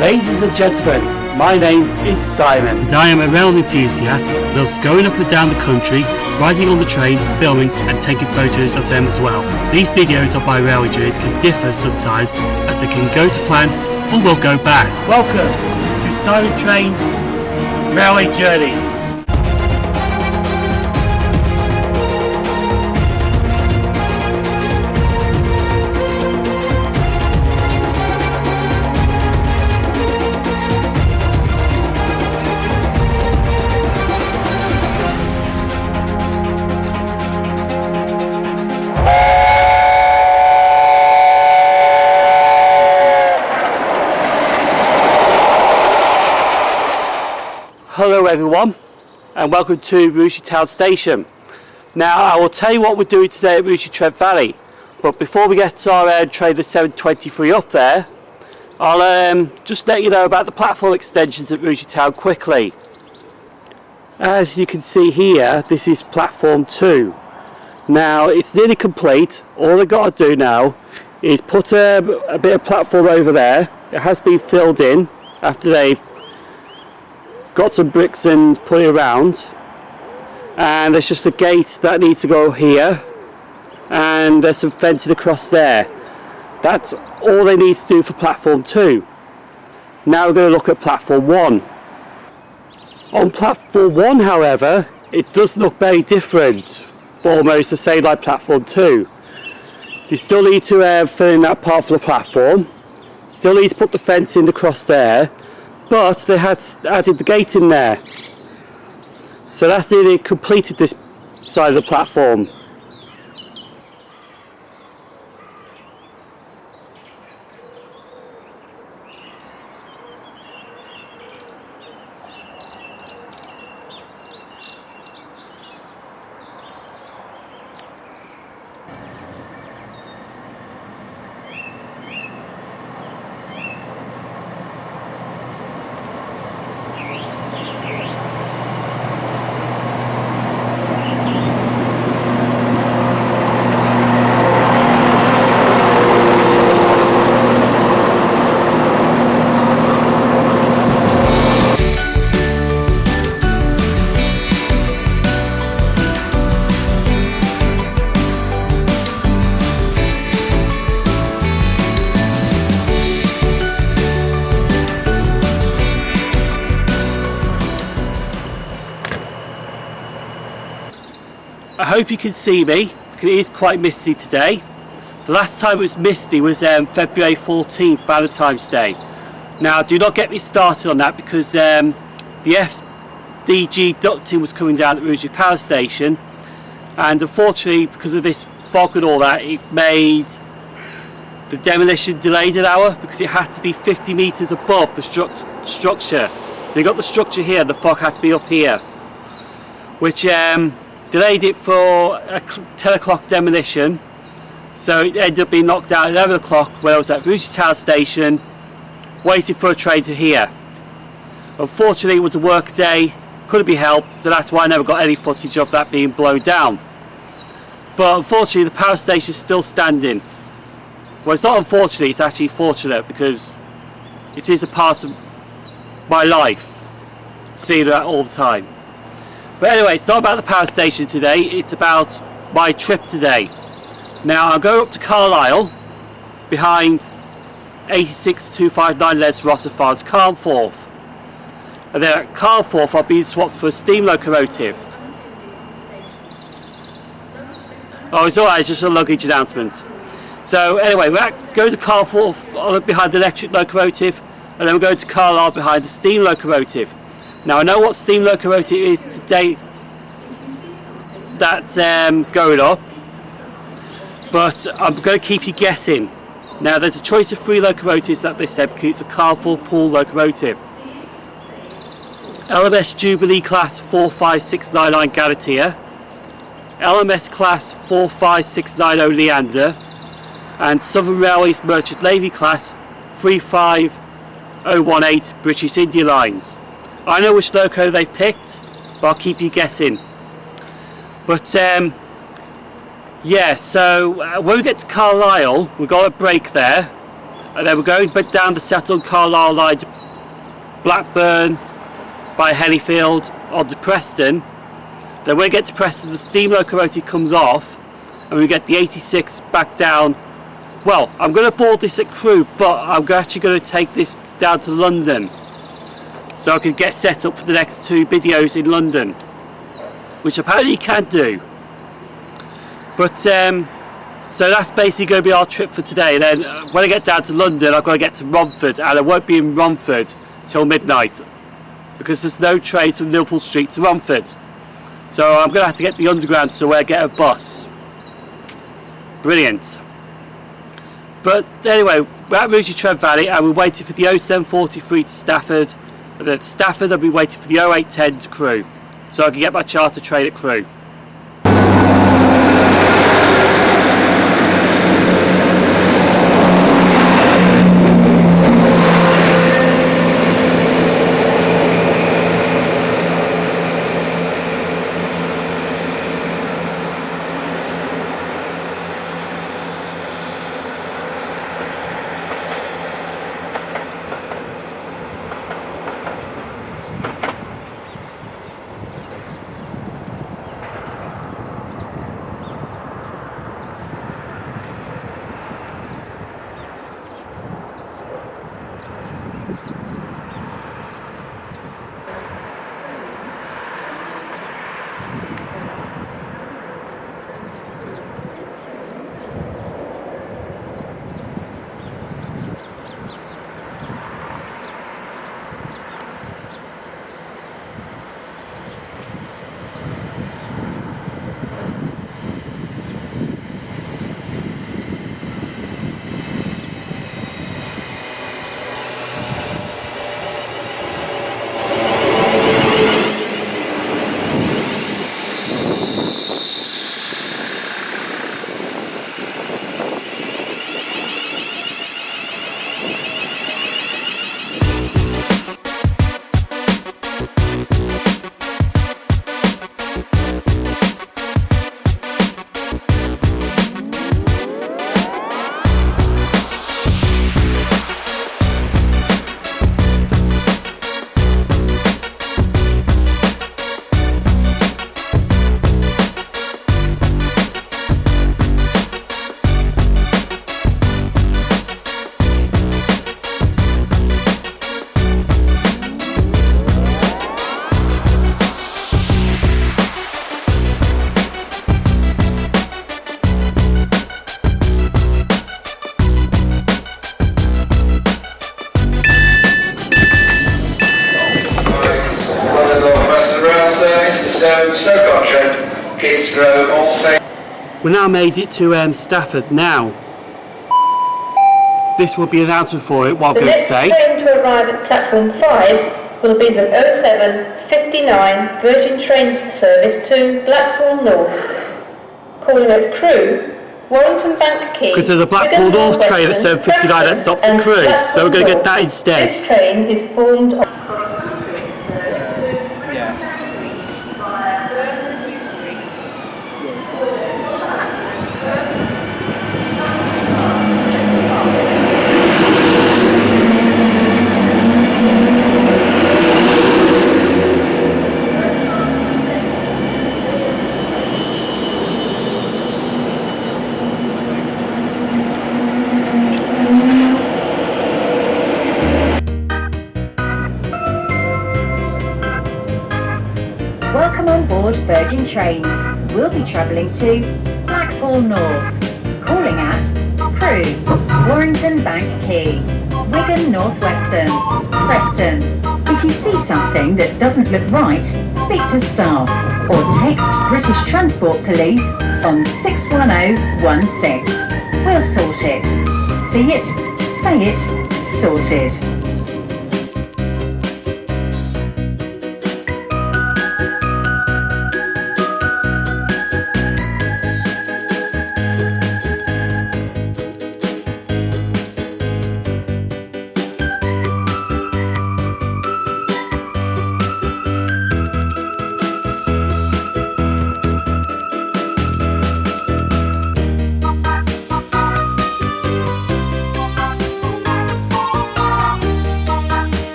Ladies and gentlemen, my name is Simon. And I am a rail enthusiast who loves going up and down the country, riding on the trains, filming and taking photos of them as well. These videos of my railway journeys can differ sometimes as they can go to plan or will go bad. Welcome to Simon Trains Railway Journeys. Hello everyone and welcome to Rugeley Town Station. Now I will tell you what we're doing today at Rugeley Trent Valley, but before we get our train the 723 up there, I'll just let you know about the platform extensions at Rugeley Town quickly. As you can see here, this is platform 2. Now it's nearly complete. All they've got to do now is put a bit of platform over there. It has been filled in after they've got some bricks and put it around, and there's just a gate that needs to go here, and there's some fencing across there. That's all they need to do for platform 2. Now we're going to look at platform 1. On platform 1, however, it does look very different, almost the same like platform 2. You still need to fill in that part for the platform, still need to put the fence in across there, but they had added the gate in there, so that's nearly completed this side of the platform. I hope you can see me, because it is quite misty today. The last time it was misty was February 14th, Valentine's Day. Now do not get me started on that, because the FDG ducting was coming down at Rugeley Power Station, and unfortunately because of this fog and all that, it made the demolition delayed an hour, because it had to be 50 metres above the structure. So you got the structure here, the fog had to be up here, which delayed it for a 10 o'clock demolition, so it ended up being knocked out at 11 o'clock when I was at Rugeley Town Station waiting for a train to here. Unfortunately it was a work day, couldn't be helped, so that's why I never got any footage of that being blown down. But unfortunately the power station is still standing. Well, it's not unfortunately, it's actually fortunate, because it is a part of my life, seeing that all the time. But anyway, it's not about the power station today, it's about my trip today. Now I'll go up to Carlisle, behind 86259 Les Rossifard's Carnforth. And then at Carnforth I'll be swapped for a steam locomotive. Oh, it's alright, it's just a luggage announcement. So anyway, we're going to Carnforth behind the electric locomotive, and then we're going to Carlisle behind the steam locomotive. Now I know what steam locomotive is today that's going up, but I'm going to keep you guessing. Now there's a choice of 3 locomotives that they said, because it's a Carnforth pool locomotive. LMS Jubilee Class 45699 Galatea, LMS Class 45690 Leander, and Southern Railways Merchant Navy Class 35018 British India Lines. I know which loco they picked, but I'll keep you guessing. But yeah, so when we get to Carlisle, we've got a break there, And then we're going back down the Settle and Carlisle line to Blackburn by Hellifield onto Preston. Then when we get to Preston, the steam locomotive comes off and we get the 86 back down. Well, I'm going to board this at Crewe, but I'm actually going to take this down to London so I can get set up for the next 2 videos in London, which apparently you can do. But so that's basically going to be our trip for today. And then when I get down to London, I've got to get to Romford, and I won't be in Romford till midnight because there's no trains from Liverpool Street to Romford. So I'm going to have to get the underground somewhere, get a bus. Brilliant. But anyway, we're at Rugeley Trent Valley and we're waiting for the 0743 to Stafford. And then at Stafford I'll be waiting for the 0810 to Crewe, so I can get my charter train at Crewe. We now made it to Stafford. Now, this will be an announcement for it, what I'm going to say. The next train to arrive at platform 5 will be the 07:59 Virgin Trains service to Blackpool North. Calling at Crewe, Warrington Bank Quay. Because there's a Blackpool North train at 7:59 that stops at Crewe, so we're going to get that instead. This train is formed of Virgin Trains. We'll be travelling to Blackpool North, calling at Crewe, Warrington Bank Quay, Wigan North Western, Preston. If you see something that doesn't look right, speak to staff or text British Transport Police on 61016. We'll sort it. See it, say it, sorted.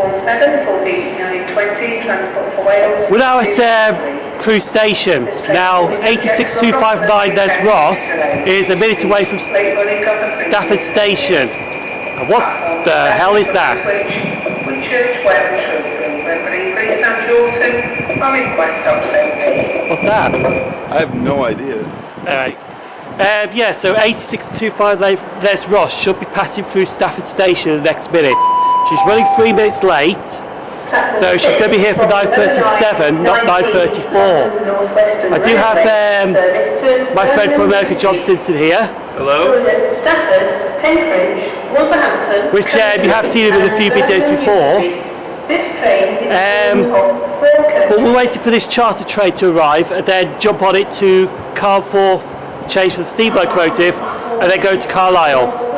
Platform 7 for the 920 Transport for Wales. We're now at Crewe Station. Now 86259 Les Ross is a minute away from Stafford Station. And what the hell is that? Whitchurch, Well, Shrewsbury, Wembley, Greece and Yorton are in West Oxenholme. What's that? I have no idea. Alright. Yeah, so 8625 Les Ross should be passing through Stafford Station in the next minute. She's running 3 minutes late, so she's going to be here for 9:37, not 9:34. I do have my friend from America, John Simpson, here. Hello? Stafford, Penkridge, Wolverhampton, Which you have seen him in a few videos before. This train is But we're waiting for this charter train to arrive and then jump on it to Carnforth, change for the steam locomotive, and then go to Carlisle.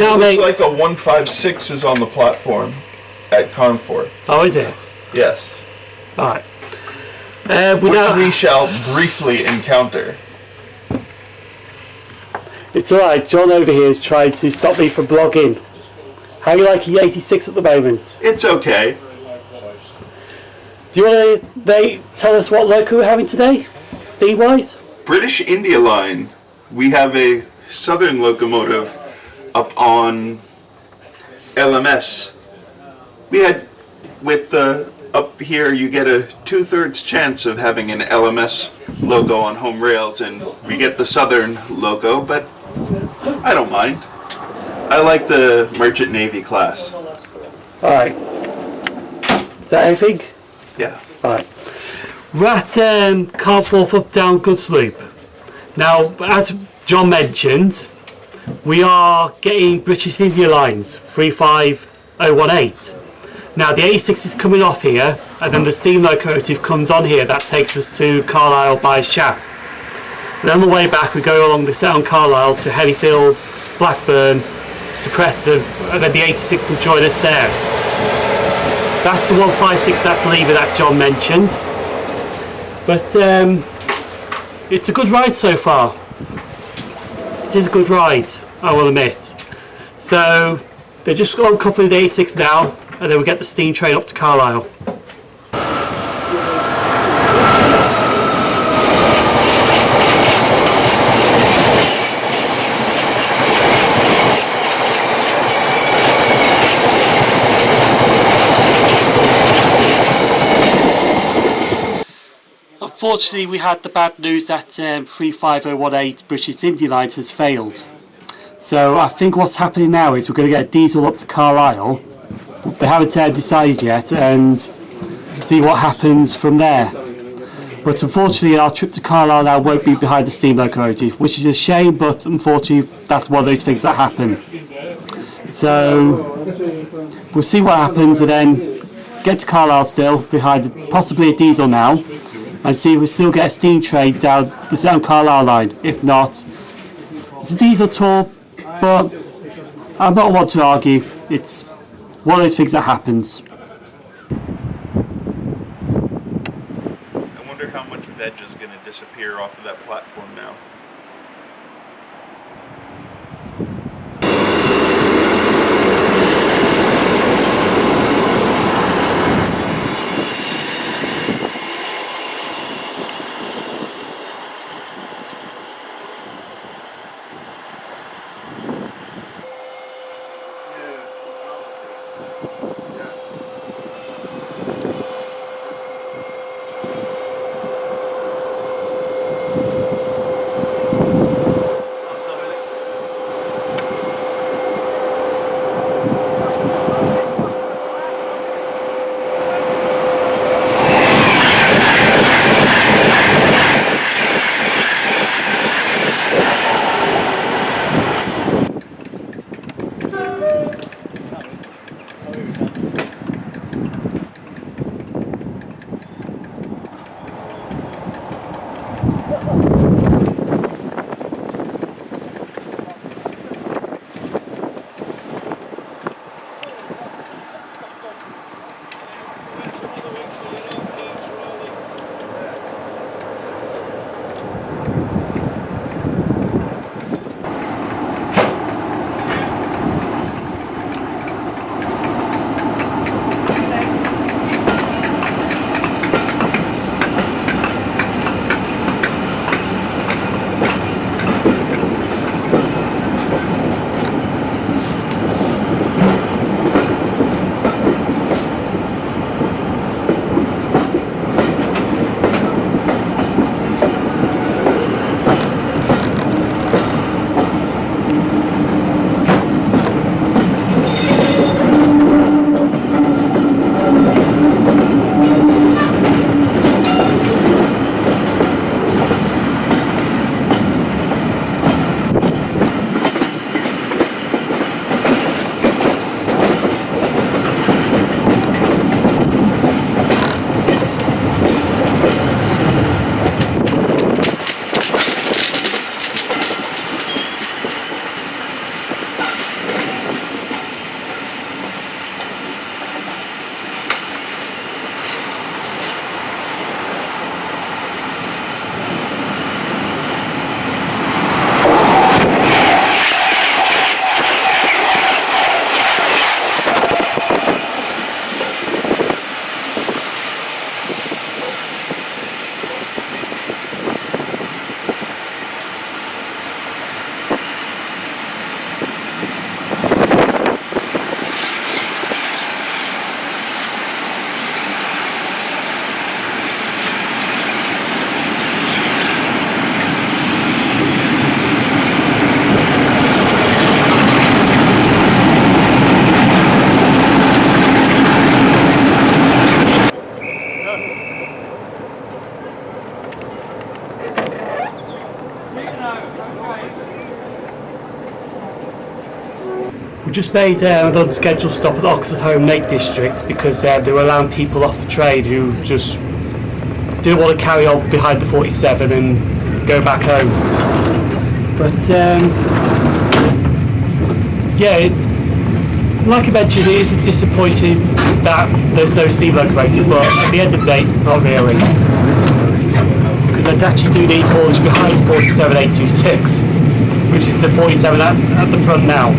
It looks like a 156 is on the platform at Carnforth. Oh, is it? Yes. Alright. Which we shall briefly encounter. It's alright, John over here is trying to stop me from blogging. How are you liking 86 at the moment? It's okay. Do you want to tell us what loco we're having today, steam-wise? British India Line. We have a southern locomotive up on LMS. We had, with the up here, you get a 2/3 chance of having an LMS loco on home rails, and we get the southern loco, but I don't mind. I like the Merchant Navy class. Alright. Is that everything? Yeah. Alright. We're at Carnforth up down Goods Loop. Now, as John mentioned, we are getting British India Lines 35018. Now the 86 is coming off here, and then the steam locomotive comes on here that takes us to Carlisle by Shap. And on the way back we go along the Settle and Carlisle to Hellifield, Blackburn, to Preston, and then the 86 will join us there. That's the 156 that's leaving that John mentioned. But it's a good ride so far. It is a good ride, I will admit. So they're just on a couple of the 86 now, and then we'll get the steam train up to Carlisle. Unfortunately, we had the bad news that 35018 British Indian Lines has failed. So I think what's happening now is we're going to get a diesel up to Carlisle. They haven't decided yet, and see what happens from there. But unfortunately, our trip to Carlisle now won't be behind the steam locomotive, which is a shame, but unfortunately, that's one of those things that happen. So we'll see what happens, and then get to Carlisle still, behind possibly a diesel now, and see if we still get a steam train down the Settle Carlisle line. If not, it's a diesel tour, but I'm not one to argue. It's one of those things that happens. I wonder how much veg is going to disappear off of that platform now. We just made an unscheduled stop at OXENHOLME Lake District because they were allowing people off the train who just didn't want to carry on behind the 47 and go back home. But yeah, it's like I mentioned, it is disappointing that there's no steam locomotive, but at the end of the day, it's not really, because I actually do need haulage behind 47826, which is the 47 that's at the front now.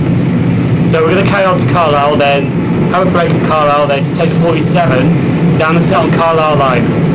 So we're going to carry on to Carlisle, then have a break at Carlisle, then take the 47 down the Settle and Carlisle line.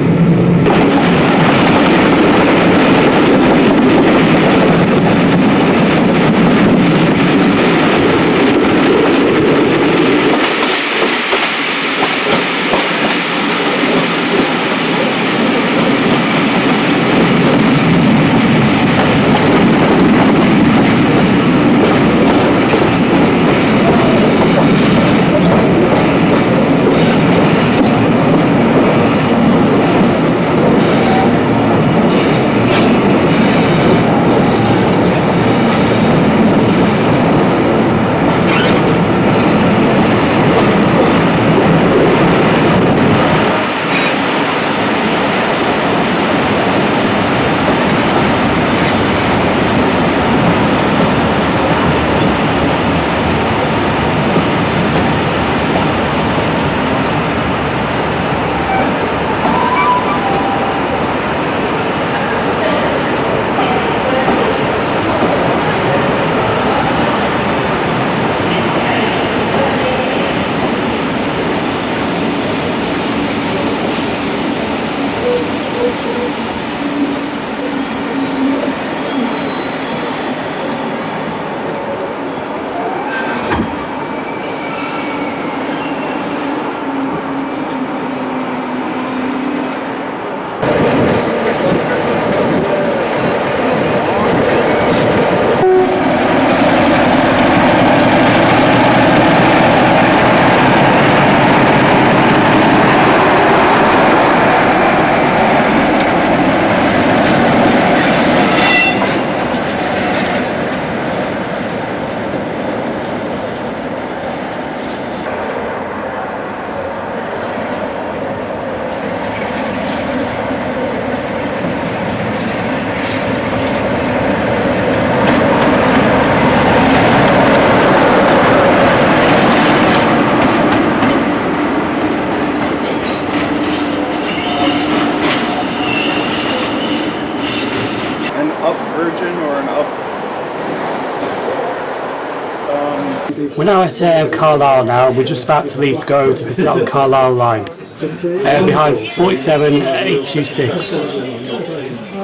We're now at Carlisle now, and we're just about to leave to go over to the Settle and Carlisle line. Behind 47826.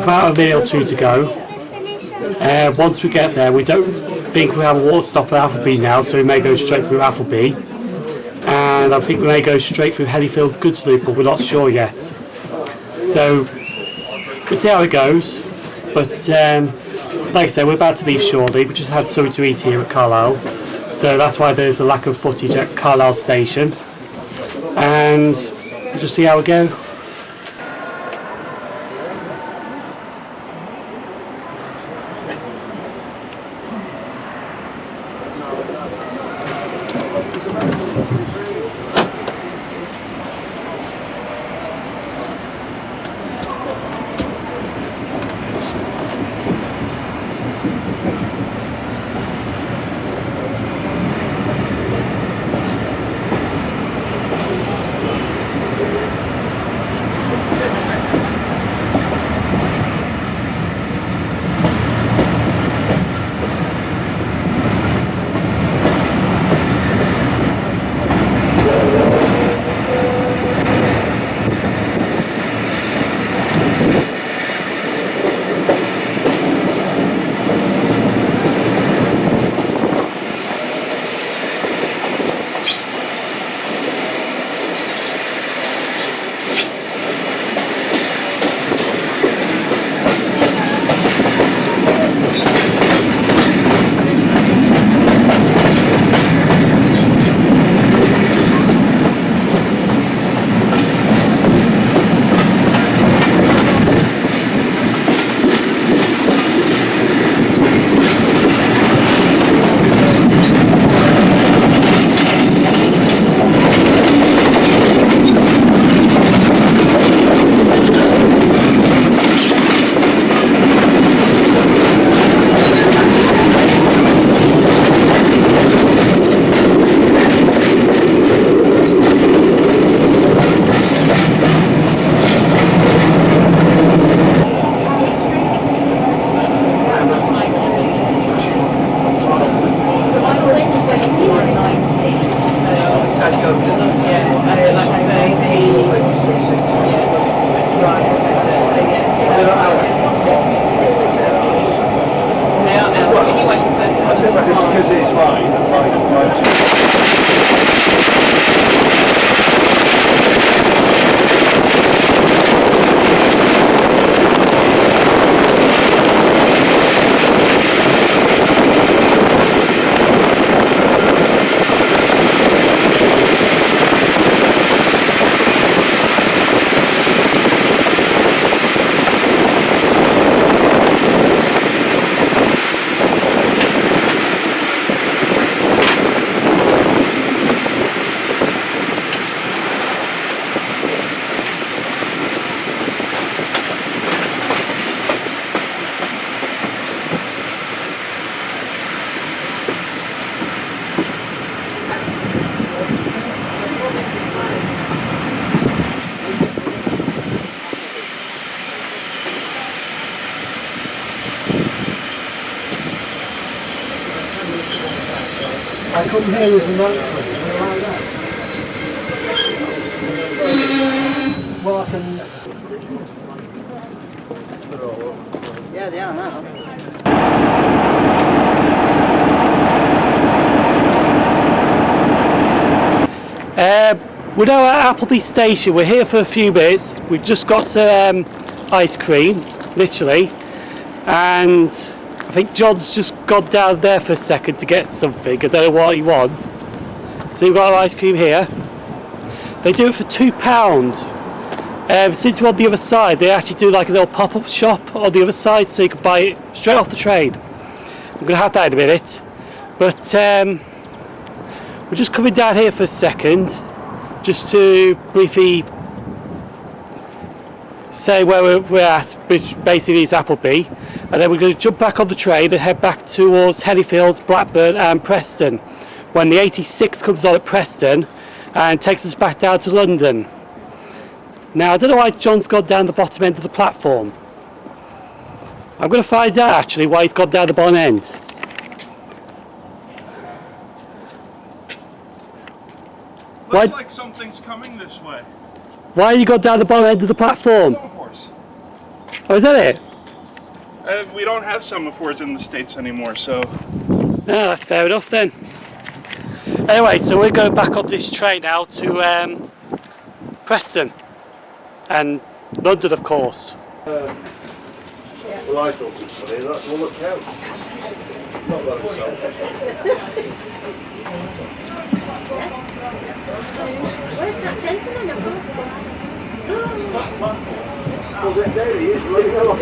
About a minute or two to go. Once we get there, we don't think we have a water stop at Appleby now, so we may go straight through Appleby. And I think we may go straight through Hellifield Goods Loop, but we're not sure yet. So we'll see how it goes. But like I said, we're about to leave shortly. We just had something to eat here at Carlisle, so that's why there's a lack of footage at Carlisle station. And we'll just see how we go. I come here with a note. Well, I can. Yeah, they are now. We're now at Appleby station. We're here for a few minutes. We've just got some ice cream, literally, and I think John's just gone down there for a second to get something. I don't know what he wants. So we've got our ice cream here. They do it for £2. Since we're on the other side, they actually do like a little pop-up shop on the other side, so you can buy it straight off the train. I'm going to have that in a minute. But we're just coming down here for a second, just to briefly say where we're at, which basically is Appleby, and then we're going to jump back on the train and head back towards Hellifield, Blackburn and Preston, when the 86 comes on at Preston and takes us back down to London. Now I don't know why John's gone down the bottom end of the platform. I'm going to find out actually why he's gone down the bottom end. Looks like something's coming this way. Why you got down the bottom end of the platform? Semaphores. Oh, is that it? We don't have semaphores in the States anymore, so... No, that's fair enough then. Anyway, so we're going back on this train now to Preston and London, of course. Well, I thought it was funny, that's all that counts. Not by myself. Where's that gentleman across Well, there he is, running along.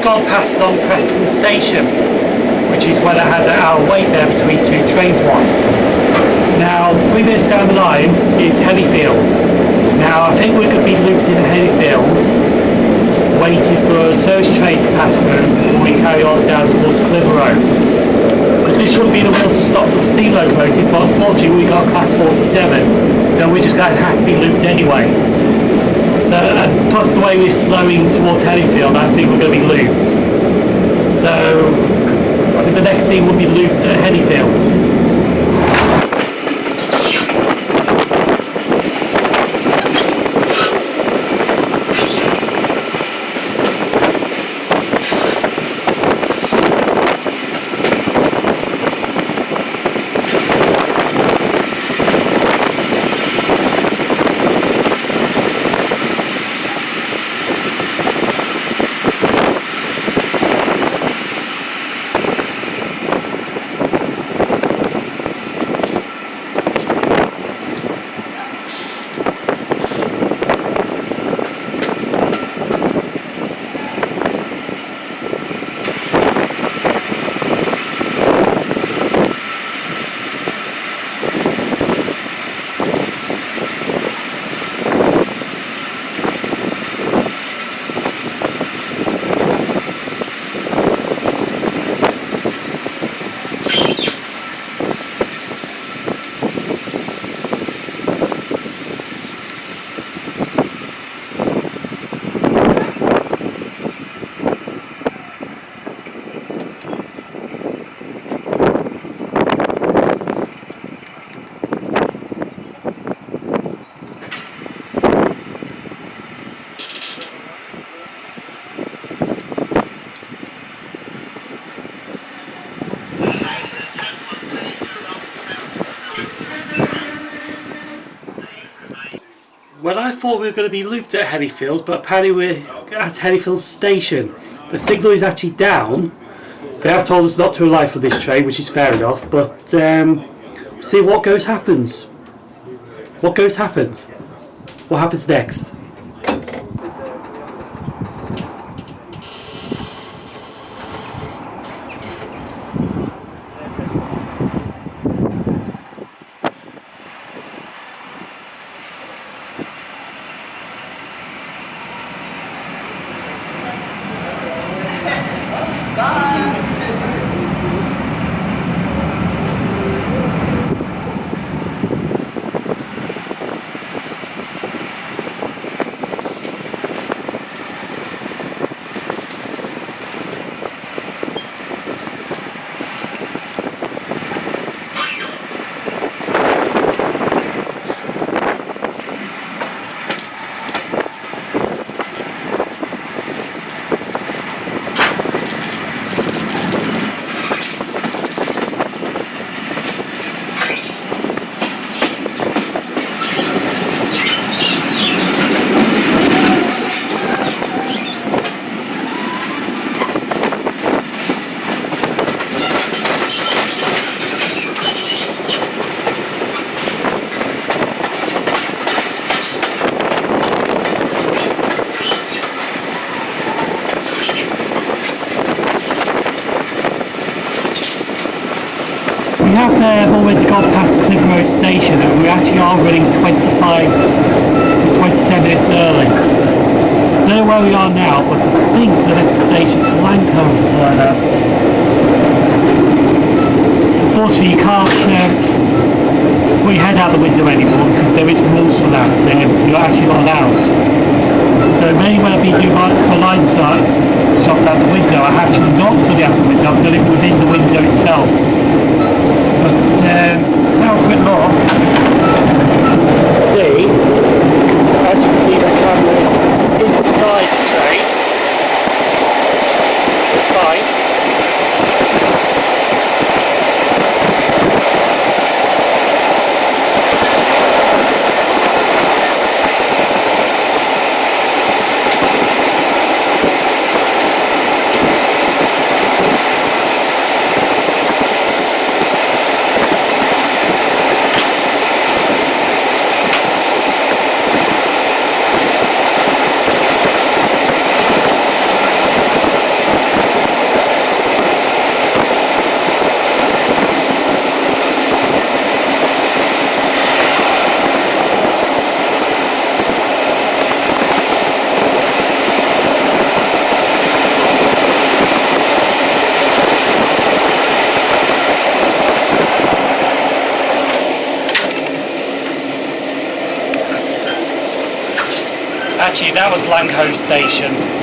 gone past Long Preston Station, which is when I had our wait there between two trains once. Now, 3 minutes down the line is Hellifield. Now, I think we're going to be looped in Hellifield, waiting for service trains to pass through before we carry on down towards Clitheroe. Because this would be the water stop for the steam locomotive, but unfortunately we got class 47, so we're just going to have to be looped anyway. So, and plus the way we're slowing towards Hellifield, I think we're going to be looped. So, I think the next scene will be looped at Hellifield. Well, I thought we were going to be looped at Hellifield, but apparently we're at Hellifield Station. The signal is actually down. They have told us not to rely for this train, which is fair enough, but see what goes happens. What goes happens. What happens next? We have already gone past Clitheroe Station and we actually are running 25 to 27 minutes early. Don't know where we are now, but I think the next station is LANGHO. Unfortunately you can't put your head out the window anymore because there is rules for that, you're actually not allowed. So mainly when I've been doing my line shots out the window, I have actually not done it out the window, I've done it within the window itself. But now a quick look. See, as you can see the camera is inside the train. It's fine. Actually, that was LANGHO station.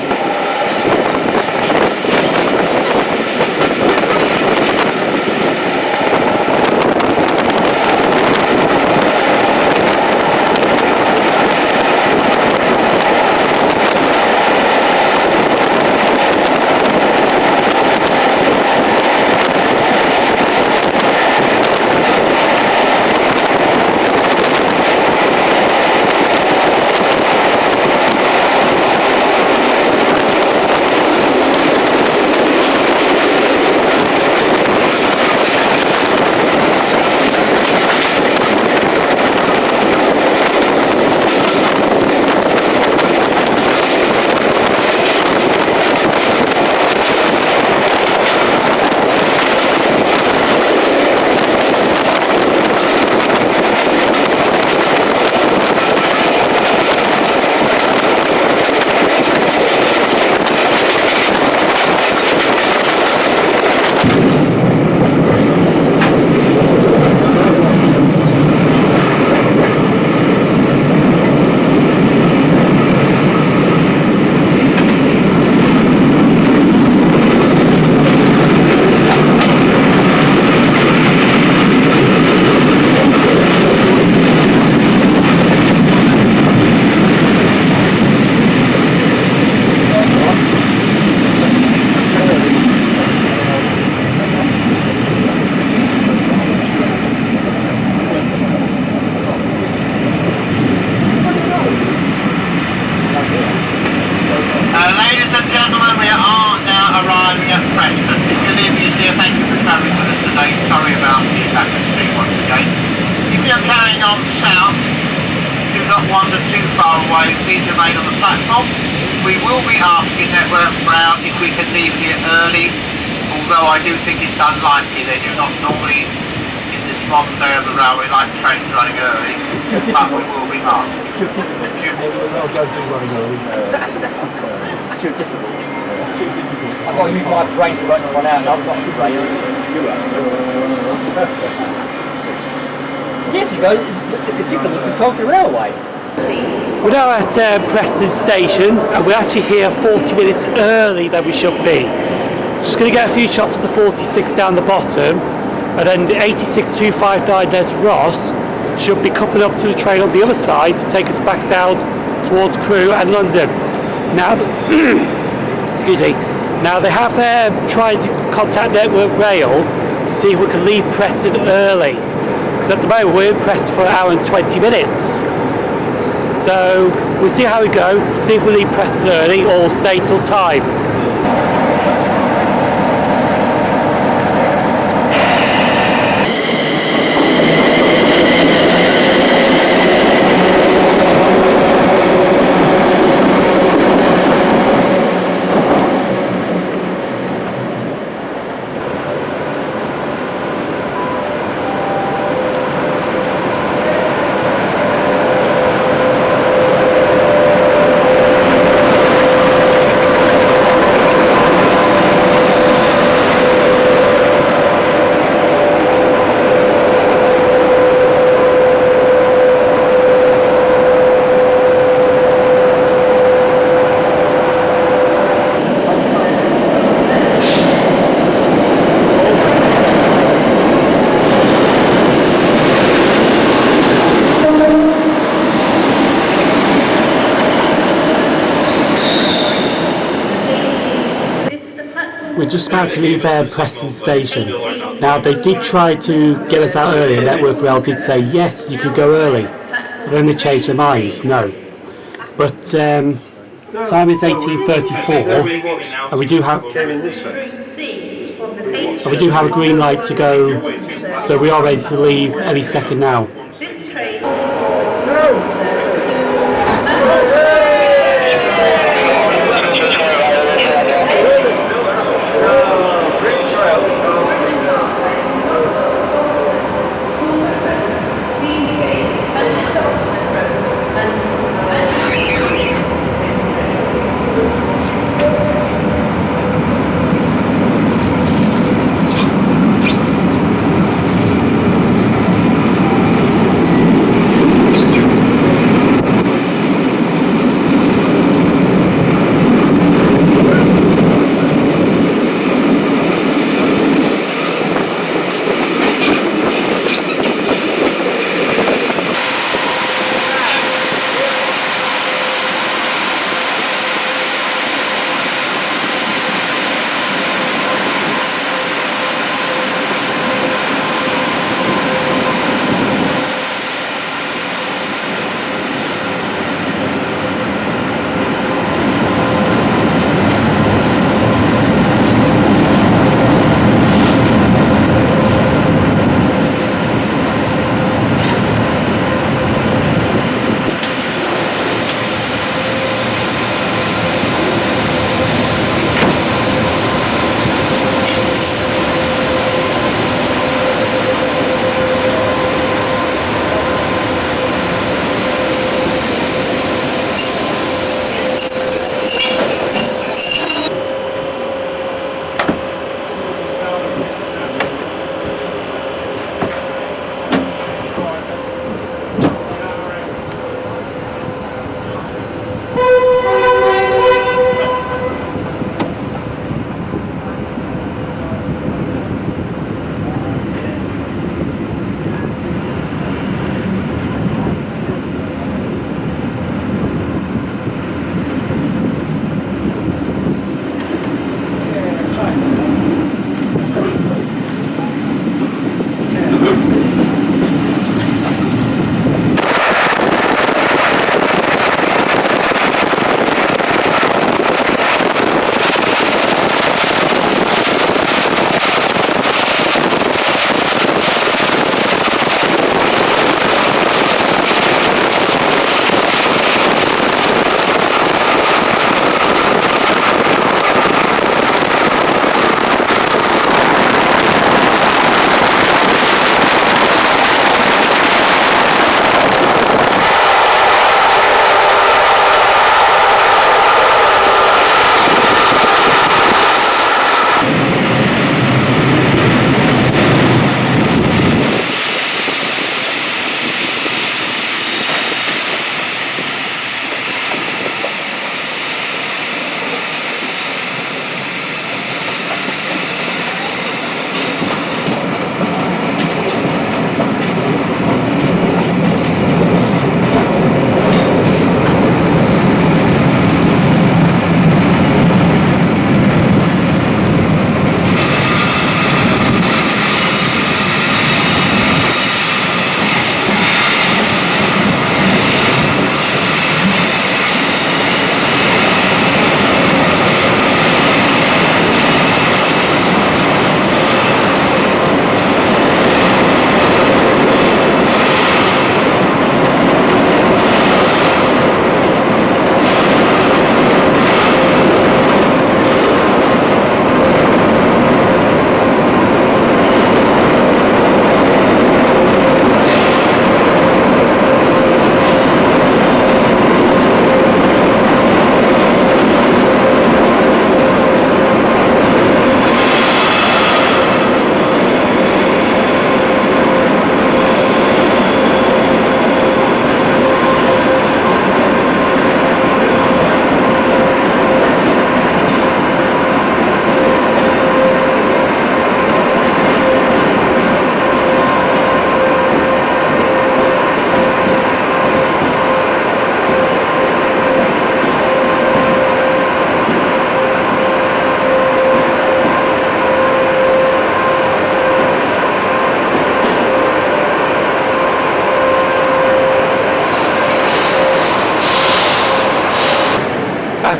I've got to use my brain to work this one out, and I've got a brain. Yes, you go, the signal that controls the railway. We're now at Preston station, and we're actually here 40 minutes early than we should be. Just going to get a few shots of the 46 down the bottom, and then the 86259 Les Ross should be coupling up to the train on the other side to take us back down towards Crewe and London. Now, excuse me. Now they have tried to contact Network Rail to see if we can leave Preston early, because at the moment we're in Preston for an hour and 20 minutes. So we'll see how we go, see if we leave Preston early or stay till time. We're just about to leave Preston station. Now they did try to get us out early, and Network Rail did say yes, you could go early. But then they changed their minds, no. But time is 18:34, and we do have a green light to go, so we are ready to leave any second now.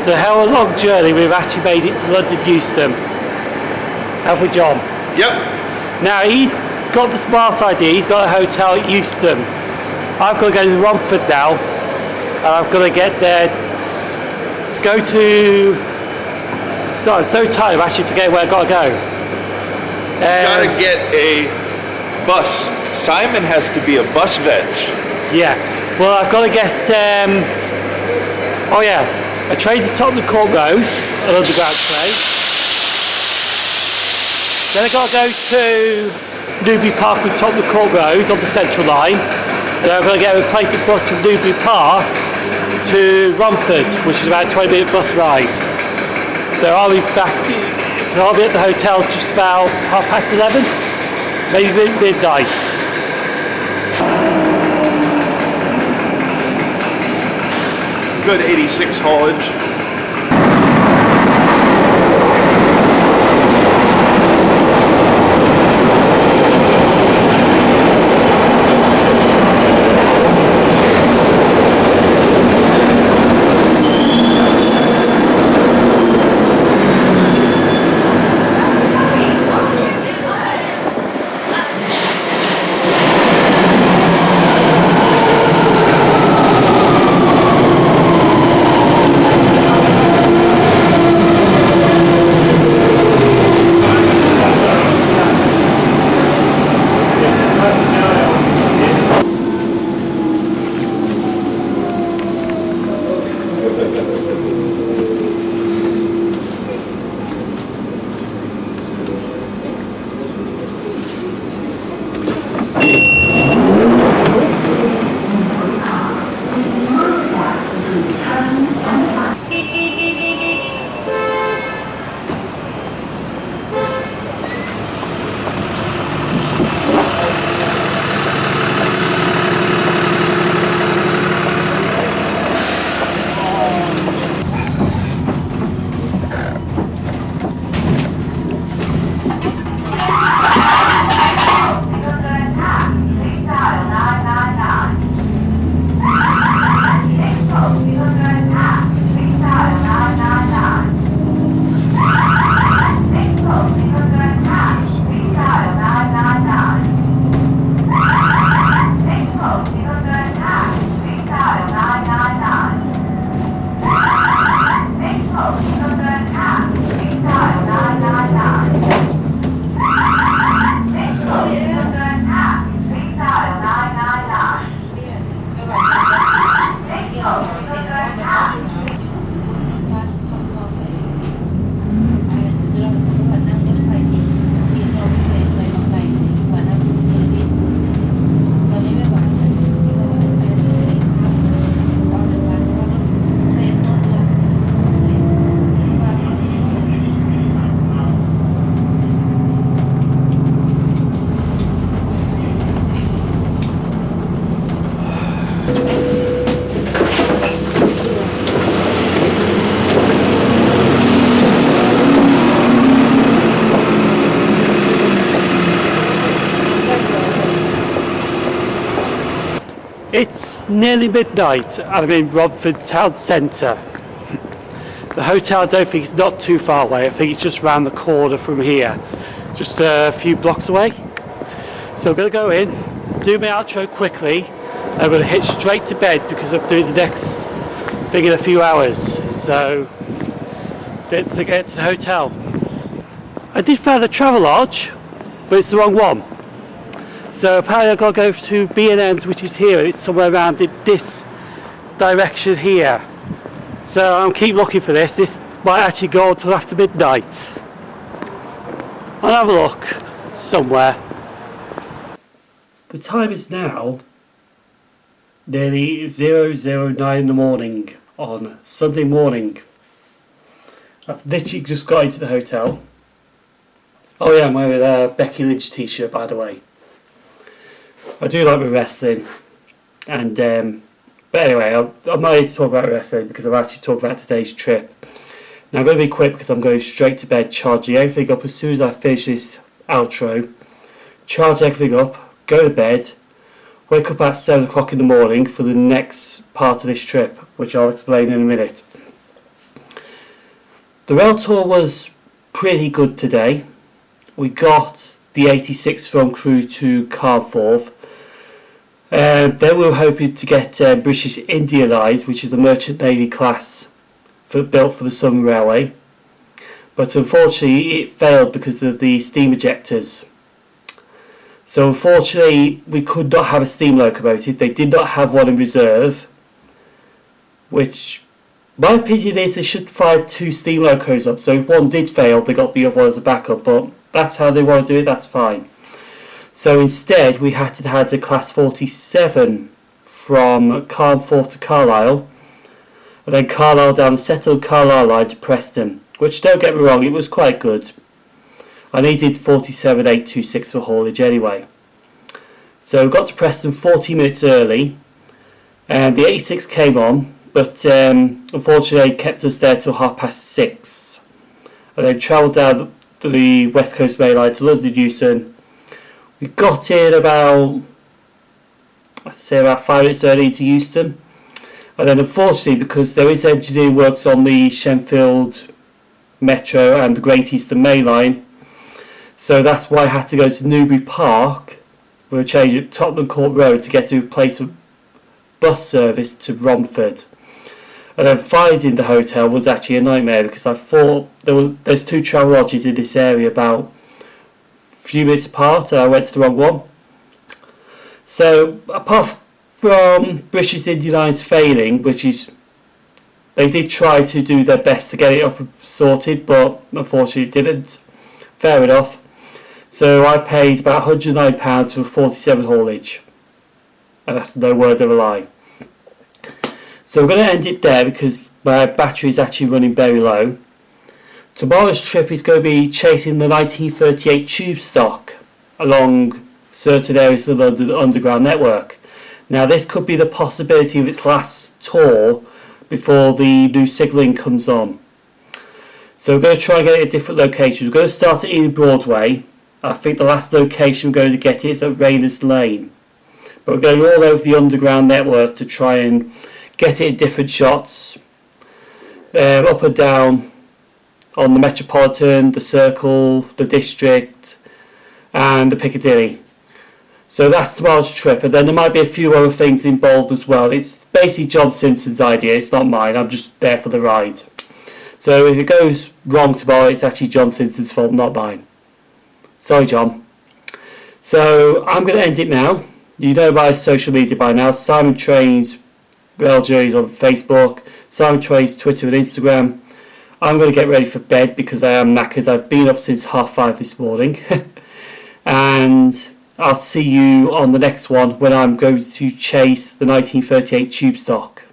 After a hell of a long journey, we've actually made it to London Euston. Have we, John? Yep. Now, he's got the smart idea. He's got a hotel at Euston. I've got to go to Romford now, and I've got to get there to go to... So I'm so tired, I'm actually forgetting where I've got to go. Gotta get a bus. Simon has to be a bus veg. Yeah. Well, I've got to get... a train to Tottenham Court Road, an underground train. Then I've got to go to Newbury Park from Tottenham Court Road on the Central Line. And I'm going to get a replacement bus from Newbury Park to Romford, which is about a 20-minute bus ride. So I'll be at the hotel just about 11:30, maybe midnight. Good 86 haulage. It's nearly midnight and I'm in Romford town centre. The hotel, I don't think it's not too far away. I think it's just round the corner from here, just a few blocks away. So I'm going to go in, do my outro quickly, and I'm going to hit straight to bed because I'm doing the next thing in a few hours. So to get to the hotel. I did find the Travelodge, but it's the wrong one. So apparently I've got to go to B&M's, which is here, and it's somewhere around in this direction here. So I'll keep looking for this. This might actually go until after midnight. I'll have a look somewhere. The time is now nearly 009 in the morning on Sunday morning. I've literally just got into the hotel. Oh yeah, I'm wearing a Becky Lynch t-shirt, by the way. I do like my wrestling, and but anyway, I'm not here to talk about wrestling because I'm actually talking about today's trip. Now I'm going to be quick because I'm going straight to bed, charging everything up as soon as I finish this outro. Charge everything up, go to bed, wake up at 7 o'clock in the morning for the next part of this trip, which I'll explain in a minute. The rail tour was pretty good today. We got the 86 from Crewe to Carnforth. Then we were hoping to get British India Lines, which is the Merchant Navy class built for the Southern Railway. But unfortunately it failed because of the steam ejectors. So unfortunately we could not have a steam locomotive. They did not have one in reserve, which my opinion is they should fire 2 steam locos up. So if one did fail, they got the other one as a backup, but that's how they want to do it, that's fine. So instead we had to have a class 47 from Carnforth to Carlisle, and then Carlisle down the Settle and Carlisle line to Preston, which, don't get me wrong, it was quite good. I needed 47,826 for haulage anyway. So we got to Preston 40 minutes early, and the 86 came on, but unfortunately they kept us there till 6:30. And then travelled down the West Coast Main Line to London Euston. We got in about 5 minutes early to Euston. And then unfortunately, because there is engineering works on the Shenfield Metro and the Great Eastern Main Line, so that's why I had to go to Newbury Park with a change at Tottenham Court Road to get to a replacement bus service to Romford. And then finding the hotel was actually a nightmare because I thought there's 2 travel lodges in this area about a few minutes apart, and I went to the wrong one. So apart from British India Lines failing, which is, they did try to do their best to get it up and sorted, but unfortunately it didn't. Fair enough. So I paid about £109 for 47 haulage, and that's no word of a lie. So we're going to end it there because my battery is actually running very low. Tomorrow's trip is going to be chasing the 1938 tube stock along certain areas of the London Underground network. Now this could be the possibility of its last tour before the new signalling comes on. So we're going to try and get it at different locations. We're going to start at Ealing Broadway. I think the last location we're going to get it is at Rayners Lane. But we're going all over the underground network to try and get it in different shots. Up and down on the Metropolitan, the Circle, the District and the Piccadilly. So that's tomorrow's trip, and then there might be a few other things involved as well. It's basically John Simpson's idea, it's not mine, I'm just there for the ride. So if it goes wrong tomorrow, it's actually John Simpson's fault, not mine. Sorry, John. So I'm going to end it now. You know my social media by now. Simon Trains Rail Journeys on Facebook, Simon Trains Twitter and Instagram. I'm going to get ready for bed because I am knackered. I've been up since 5:30 this morning. And I'll see you on the next one when I'm going to chase the 1938 tube stock.